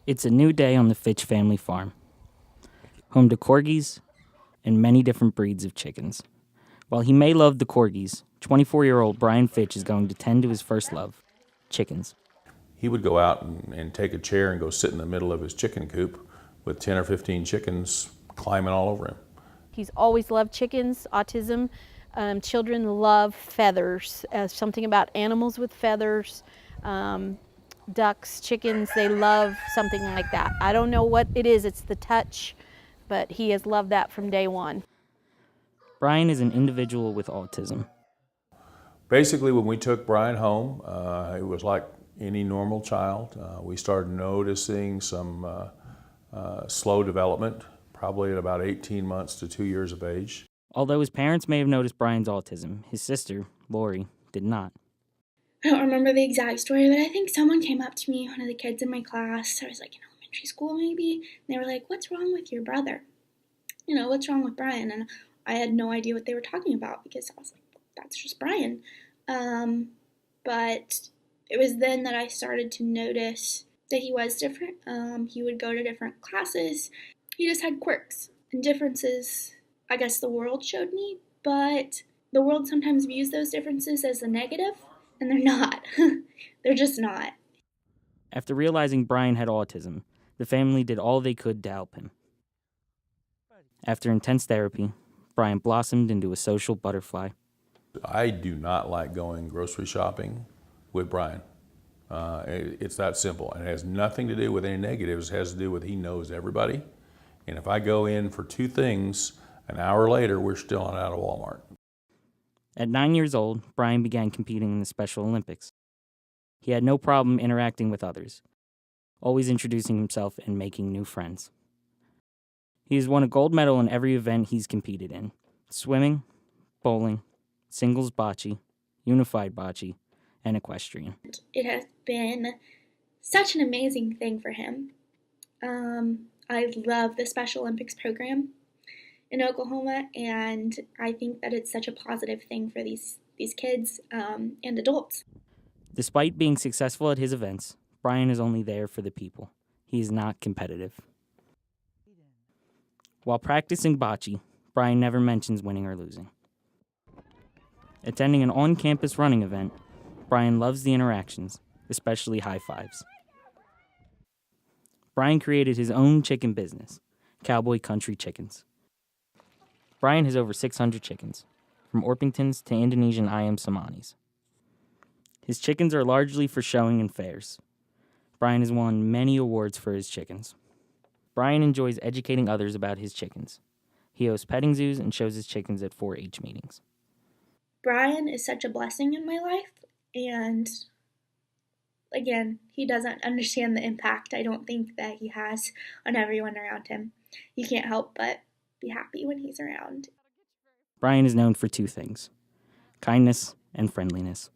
It's a new day on the Fitch family farm, home to corgis and many different breeds of chickens. While he may love the corgis, 24-year-old Brian Fitch is going to tend to his first love, chickens. He would go out and take a chair and go sit in the middle of his chicken coop with 10 or 15 chickens climbing all over him. He's always loved chickens, autism. Children love feathers, something about animals with feathers. Ducks, chickens, they love something like that. I don't know what it is, it's the touch, but he has loved that from day one. Brian is an individual with autism. Basically, when we took Brian home, it was like any normal child. We started noticing some slow development, probably at about 18 months to 2 years of age. Although his parents may have noticed Brian's autism, his sister, Lori, did not. I don't remember the exact story, but I think someone came up to me, one of the kids in my class, I was like in elementary school maybe, and they were like, "What's wrong with your brother? You know, what's wrong with Brian?" And I had no idea what they were talking about because I was like, that's just Brian. But it was then that I started to notice that he was different. He would go to different classes. He just had quirks and differences, I guess the world showed me, but the world sometimes views those differences as a negative. And they're not. They're just not. After realizing Brian had autism, the family did all they could to help him. After intense therapy, Brian blossomed into a social butterfly. I do not like going grocery shopping with Brian. It's that simple. It has nothing to do with any negatives. It has to do with he knows everybody. And if I go in for two things, an hour later, we're still not out of Walmart. At 9 years old, Brian began competing in the Special Olympics. He had no problem interacting with others, always introducing himself and making new friends. He has won a gold medal in every event he's competed in: swimming, bowling, singles bocce, unified bocce, and equestrian. It has been such an amazing thing for him. I love the Special Olympics program in Oklahoma, and I think that it's such a positive thing for these kids and adults. Despite being successful at his events, Brian is only there for the people. He is not competitive. While practicing bocce, Brian never mentions winning or losing. Attending an on-campus running event, Brian loves the interactions, especially high fives. Brian created his own chicken business, Cowboy Country Chickens. Brian has over 600 chickens, from Orpingtons to Indonesian ayam samanis. His chickens are largely for showing in fairs. Brian has won many awards for his chickens. Brian enjoys educating others about his chickens. He hosts petting zoos and shows his chickens at 4-H meetings. Brian is such a blessing in my life, and again, he doesn't understand the impact I don't think that he has on everyone around him. You can't help but be happy when he's around. Brian is known for two things: kindness and friendliness.